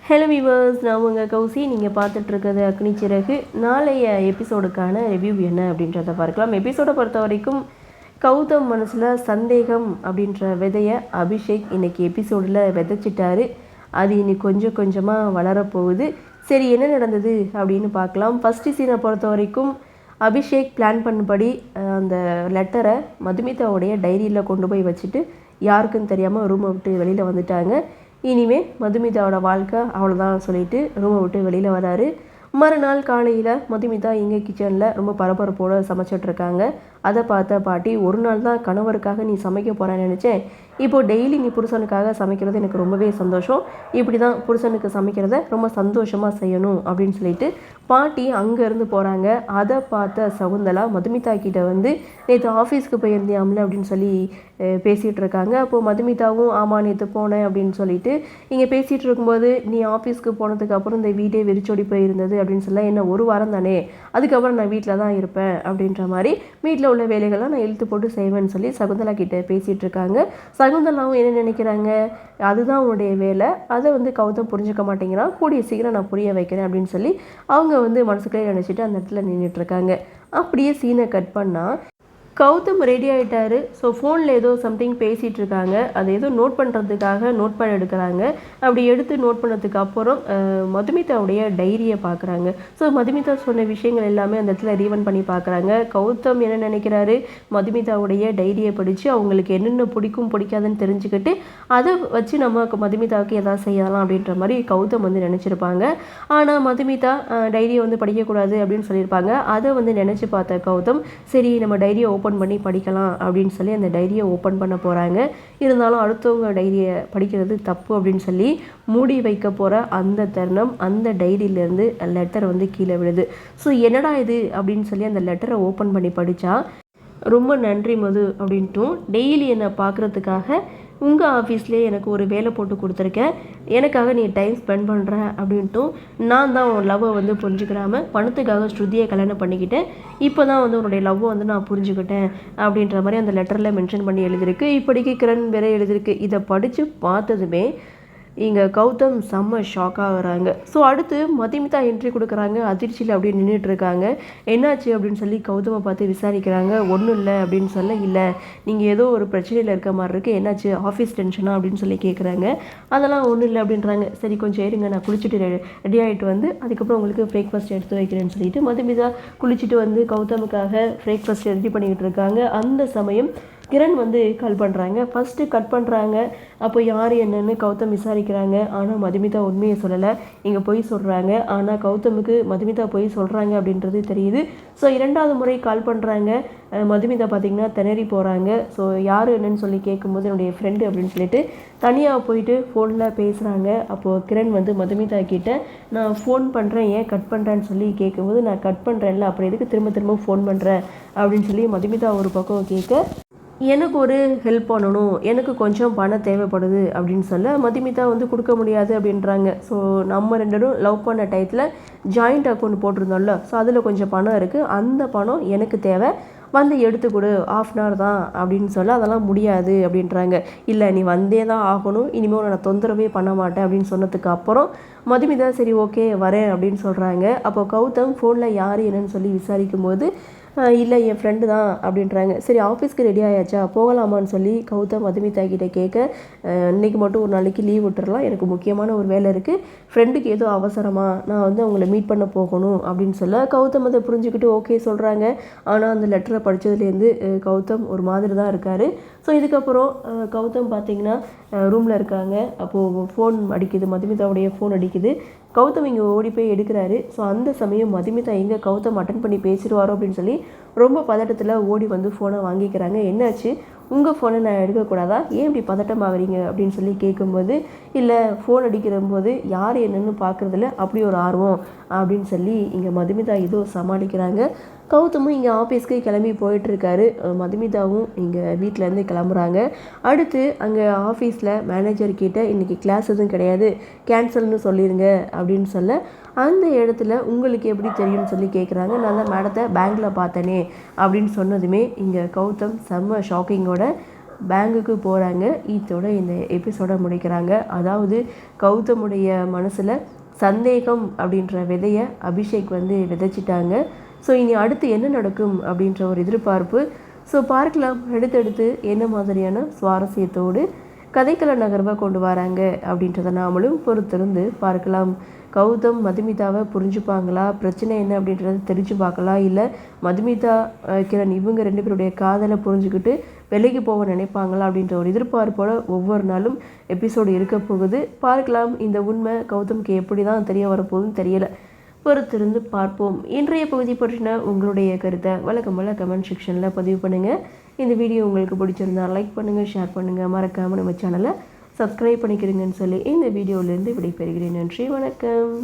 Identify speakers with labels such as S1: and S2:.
S1: Hello viewers, நான் உங்கள் கௌசி. நீங்கள் பார்த்துட்ருக்கிறது அக்னி சிறகு. நாளைய எபிசோடுக்கான ரிவ்யூ என்ன அப்படின்றத பார்க்கலாம். எபிசோடை பொறுத்த வரைக்கும் கௌதம் மனசில் சந்தேகம் அப்படின்ற விதையை அபிஷேக் இன்றைக்கி எபிசோடில் விதைச்சிட்டாரு. அது இன்னைக்கு கொஞ்சம் கொஞ்சமாக வளரப்போகுது. சரி, என்ன நடந்தது அப்படின்னு பார்க்கலாம். ஃபஸ்ட்டு சீனை பொறுத்த வரைக்கும் அபிஷேக் பிளான் பண்ணபடி அந்த லெட்டரை மதுமிதாவுடைய டைரியில் கொண்டு போய் வச்சுட்டு யாருக்குன்னு தெரியாமல் ரூமை விட்டு வெளியில் வந்துட்டாங்க. இனிமேல் மதுமிதாவோட வாழ்க்கை அவ்வளோதான் சொல்லிட்டு ரூமை விட்டு வெளியில் வராரு. மறுநாள் காலையில் மதுமிதா இங்கே கிச்சனில் ரொம்ப பரபரப்போடு சமைச்சிட்ருக்காங்க. அதை பார்த்த பாட்டி, ஒரு நாள் தான் கணவருக்காக நீ சமைக்க போகிறேன்னு நினச்சேன், இப்போது டெய்லி நீ புருஷனுக்காக சமைக்கிறது எனக்கு ரொம்பவே சந்தோஷம். இப்படி தான் புருஷனுக்கு சமைக்கிறத ரொம்ப சந்தோஷமாக செய்யணும் அப்படின்னு சொல்லிட்டு பாட்டி அங்கேருந்து போகிறாங்க. அதை பார்த்த சகுந்தலா மதுமிதா கிட்டே வந்து நேற்று ஆஃபீஸ்க்கு போயிருந்தியாம்ல அப்படின்னு சொல்லி பேசிகிட்டு இருக்காங்க. அப்போது மதுமிதாவும் ஆமாம் நேற்று போனேன் அப்படின்னு சொல்லிட்டு இங்கே பேசிகிட்டு இருக்கும்போது, நீ ஆஃபீஸ்க்கு போனதுக்கு அப்புறம் இந்த வீடே வெறிச்சோடி போயிருந்தது அப்படின்னு சொல்ல, என்ன ஒரு வாரம் தானே, அதுக்கப்புறம் நான் வீட்டில் தான் இருப்பேன் அப்படின்ற மாதிரி வீட்டில் உள்ள வேலைகள்லாம் நான் இழுத்து போட்டு செய்வேன்னு சொல்லி சகுந்தலா கிட்டே பேசிகிட்டு இருக்காங்க. சகுந்தலாவும் என்ன நினைக்கிறாங்க, அதுதான் அவனுடைய வேலை, அதை வந்து கௌதம் புரிஞ்சுக்க மாட்டேங்கிறான், கூடிய சீக்கிரம் நான் புரிய வைக்கிறேன் அப்படின்னு சொல்லி அவங்க வந்து மனசுக்குள்ளே நினச்சிட்டு அந்த இடத்துல நின்றுட்டுருக்காங்க. அப்படியே சீனை கட் பண்ணால் கௌதம் ரெடி ஆகிட்டாரு. ஸோ ஃபோனில் ஏதோ சம்திங் பேசிகிட்டு இருக்காங்க. அதை ஏதோ நோட் பண்ணுறதுக்காக நோட் பண்ண எடுக்கிறாங்க. அப்படி எடுத்து நோட் பண்ணதுக்கு அப்புறம் மதுமிதாவுடைய டைரியை பார்க்குறாங்க. ஸோ மதுமிதா சொன்ன விஷயங்கள் எல்லாமே அந்த இடத்துல ரீவன் பண்ணி பார்க்குறாங்க. கௌதம் என்ன நினைக்கிறாரு, மதுமிதாவுடைய டைரியை படித்து அவங்களுக்கு என்னென்ன பிடிக்கும் பிடிக்காதுன்னு தெரிஞ்சுக்கிட்டு அதை வச்சு நம்ம மதுமிதாவுக்கு எதாவது செய்யலாம் அப்படின்ற மாதிரி கௌதம் வந்து நினச்சிருப்பாங்க. ஆனால் மதுமிதா டைரியை வந்து படிக்கக்கூடாது அப்படின்னு சொல்லியிருப்பாங்க. அதை வந்து நினச்சி பார்த்த கௌதம், சரி நம்ம டைரியை ஓப்பன் பண்ணி படிக்கலாம் அப்படின்னு சொல்லி அந்த டைரியை ஓப்பன் பண்ண போகிறாங்க. இருந்தாலும் அடுத்தவங்க டைரியை படிக்கிறது தப்பு அப்படின்னு சொல்லி மூடி வைக்க போகிற அந்த தருணம் அந்த டைரியிலேருந்து லெட்டர் வந்து கீழே விழுது. ஸோ என்னடா இது அப்படின்னு சொல்லி அந்த லெட்டரை ஓப்பன் பண்ணி படித்தா, ரொம்ப நன்றி மது அப்படின்ட்டும், டெய்லி என்னை பார்க்குறதுக்காக உங்கள் ஆஃபீஸ்லேயே எனக்கு ஒரு வேலை போட்டு கொடுத்துருக்கேன், எனக்காக நீ டைம் ஸ்பெண்ட் பண்ணுற அப்படின்ட்டும், நான் தான் உன் லவ்வை வந்து புரிஞ்சுக்கிறாமல் பணத்துக்காக ஸ்ருதியை கல்யாணம் பண்ணிக்கிட்டேன், இப்போ தான் வந்து உன்னுடைய லவ்வை வந்து நான் புரிஞ்சுக்கிட்டேன் அப்படின்ற மாதிரி அந்த லெட்டரில் மென்ஷன் பண்ணி எழுதியிருக்கு. இப்படிக்கு கிரண் வேற எழுதியிருக்கு. இதை படித்து பார்த்ததுமே இங்கே கௌதம் செம்ம ஷாக் ஆகுறாங்க. ஸோ அடுத்து மதுமிதா என்ட்ரி கொடுக்குறாங்க. அதிர்ச்சியில் அப்படியே நின்றுட்டுருக்காங்க. என்னாச்சு அப்படின்னு சொல்லி கௌதமை பார்த்து விசாரிக்கிறாங்க. ஒன்றும் இல்லை அப்படின்னு சொல்ல, இல்லை நீங்கள் ஏதோ ஒரு பிரச்சனையில் இருக்க மாதிரி இருக்குது, என்னாச்சு ஆஃபீஸ் டென்ஷனா அப்படின்னு சொல்லி கேட்குறாங்க. அதெல்லாம் ஒன்றும் இல்லை அப்படின்றாங்க. சரி கொஞ்சம் இருங்க, நான் குளிச்சுட்டு ரெடி ஆகிட்டு வந்து அதுக்கப்புறம் உங்களுக்கு பிரேக்ஃபாஸ்ட் எடுத்து வைக்கிறேன்னு சொல்லிட்டு மதுமிதா குளிச்சுட்டு வந்து கௌதமுக்காக பிரேக்ஃபாஸ்ட் ரெடி பண்ணிக்கிட்டு இருக்காங்க. அந்த சமயம் கிரண் வந்து கால் பண்ணுறாங்க. ஃபஸ்ட்டு கட் பண்ணுறாங்க. அப்போ யார் என்னன்னு கௌதம் விசாரிக்கிறாங்க. ஆனால் மதுமிதா உண்மையை சொல்லலை, இங்கே பொய் சொல்கிறாங்க. ஆனால் கௌதமுக்கு மதுமிதா பொய் சொல்கிறாங்க அப்படின்றது தெரியுது. ஸோ இரண்டாவது முறை கால் பண்ணுறாங்க. மதுமிதா பார்த்திங்கன்னா திணறி போகிறாங்க. ஸோ யார் என்னன்னு சொல்லி கேட்கும்போது என்னுடைய ஃப்ரெண்டு அப்படின்னு சொல்லிட்டு தனியாக போயிட்டு ஃபோனில் பேசுகிறாங்க. அப்போது கிரண் வந்து மதுமிதா கிட்டே, நான் ஃபோன் பண்ணுறேன், ஏன் கட் பண்ணுறேன்னு சொல்லி கேட்கும்போது, நான் கட் பண்ணுறேன்ல, அப்புறம் எதுக்கு திரும்ப திரும்ப ஃபோன் பண்ணுறேன் அப்படின்னு சொல்லி மதுமிதா ஒரு பக்கம் கேட்க, எனக்கு ஒரு ஹெல்ப் பண்ணணும், எனக்கு கொஞ்சம் பணம் தேவைப்படுது அப்படின்னு சொல்ல மதுமிதா வந்து கொடுக்க முடியாது அப்படின்றாங்க. ஸோ நம்ம ரெண்டும் லவ் பண்ண டயத்தில் ஜாயிண்ட் அக்கௌண்ட் போட்டிருந்தோம்ல, ஸோ அதில் கொஞ்சம் பணம் இருக்குது, அந்த பணம் எனக்கு தேவை, வந்து எடுத்து கொடு, ½ தான் அப்படின்னு சொல்ல, அதெல்லாம் முடியாது அப்படின்றாங்க. இல்லை நீ வந்தே தான் ஆகணும், இனிமேல் நான் தொந்தரவே பண்ண மாட்டேன் அப்படின்னு சொன்னதுக்கு அப்புறம் மதுமிதா சரி ஓகே வரேன் அப்படின்னு சொல்கிறாங்க. அப்போ கௌதம் ஃபோனில் யார் என்னன்னு சொல்லி விசாரிக்கும் போது, இல்லை என் ஃப்ரெண்டு தான் அப்படின்றாங்க. சரி ஆஃபீஸ்க்கு ரெடி ஆயாச்சா, போகலாமான்னு சொல்லி கௌதம் மதுமிதா கிட்டே கேட்க, இன்றைக்கி மட்டும் ஒரு நாளைக்கு லீவ் விட்டுறலாம், எனக்கு முக்கியமான ஒரு வேலை இருக்குது, ஃப்ரெண்டுக்கு ஏதோ அவசரமாக நான் வந்து அவங்கள மீட் பண்ண போகணும் அப்படின்னு சொல்ல கௌதம் அதை புரிஞ்சுக்கிட்டு ஓகே சொல்கிறாங்க. ஆனால் அந்த லெட்டரை படித்ததுலேருந்து கௌதம் ஒரு மாதிரி தான் இருக்கார். ஸோ இதுக்கப்புறம் கௌதம் பார்த்திங்கன்னா ரூமில் இருக்காங்க. அப்போது ஃபோன் அடிக்குது, மதுமிதாவுடைய ஃபோன் அடிக்குது. கௌதம் இங்கே ஓடி போய் எடுக்கிறாரு. ஸோ அந்த சமயம் மதுமிதா எங்கே கௌதம் அட்டன் பண்ணி பேசிடுவாரோ அப்படின்னு சொல்லி ரொம்ப பதட்டத்தில் ஓடி வந்து ஃபோனை வாங்கிக்கிறாங்க. என்னாச்சு, உங்கள் ஃபோனை நான் எடுக்கக்கூடாதா, ஏன் இப்படி பதட்டம் ஆகுறீங்க அப்படின்னு சொல்லி கேட்கும்போது, இல்லை ஃபோன் அடிக்கிற போது யார் என்னன்னு பார்க்குறதுல அப்படி ஒரு ஆர்வம் அப்படின்னு சொல்லி இங்கே மதுமிதா ஏதோ சமாளிக்கிறாங்க. கௌதமும் இங்கே ஆஃபீஸ்க்கு கிளம்பி போயிட்டுருக்காரு. மதுமிதாவும் இங்கே வீட்டிலேருந்து கிளம்புறாங்க. அடுத்து அங்கே ஆஃபீஸில் மேனேஜர்கிட்ட இன்றைக்கி கிளாஸ் எதுவும் கிடையாது, கேன்சல்னு சொல்லிடுங்க அப்படின்னு சொல்ல, அந்த இடத்துல உங்களுக்கு எப்படி தெரியும்னு சொல்லி கேட்குறாங்க. நான் தான் மேடத்தை பேங்க்கில் பார்த்தேனே அப்படின்னு சொன்னதுமே இங்கே கௌதம் செம்ம ஷாக்கிங்கோட பேங்குக்கு போகிறாங்க. இதோட இந்த எபிசோடை முடிக்கிறாங்க. அதாவது கௌதமுடைய மனசில் சந்தேகம் அப்படின்ற விதையை அபிஷேக் வந்து விதைச்சிட்டாங்க. ஸோ இனி அடுத்து என்ன நடக்கும் அப்படின்ற ஒரு எதிர்பார்ப்பு. ஸோ பார்க்கலாம் அடுத்தடுத்து என்ன மாதிரியான சுவாரஸ்யத்தோடு கதைக்கள நகர்வை கொண்டு வராங்க அப்படின்றத நாமளும் பொறுத்திருந்து பார்க்கலாம். கௌதம் மதுமிதாவை புரிஞ்சுப்பாங்களா, பிரச்சனை என்ன அப்படின்றத தெரிஞ்சு பார்க்கலாம், இல்லை மதுமிதா கிரண் இவங்க 2 பேருடைய காதலை புரிஞ்சுக்கிட்டு விலைக்கு போக நினைப்பாங்களா அப்படின்ற ஒரு எதிர்பார்ப்போட ஒவ்வொரு நாளும் எபிசோடு இருக்க போகுது. பார்க்கலாம் இந்த உண்மை கௌதம்க்கு எப்படி தான் தெரிய வரப்போகுதுன்னு தெரியலை. பொறுத்திருந்து பார்ப்போம். இன்றைய பகுதி பற்றின உங்களுடைய கருத்தை வழக்கம் போல் கமெண்ட் செக்ஷனில் பதிவு பண்ணுங்கள். இந்த வீடியோ உங்களுக்கு பிடிச்சிருந்தால் லைக் பண்ணுங்கள், ஷேர் பண்ணுங்கள், மறக்காமல் நம்ம சேனலை சப்ஸ்கிரைப் பண்ணிக்கிறீங்கன்னு சொல்லி இந்த வீடியோவிலேருந்து விடைபெறுகிறேன். நன்றி, வணக்கம்.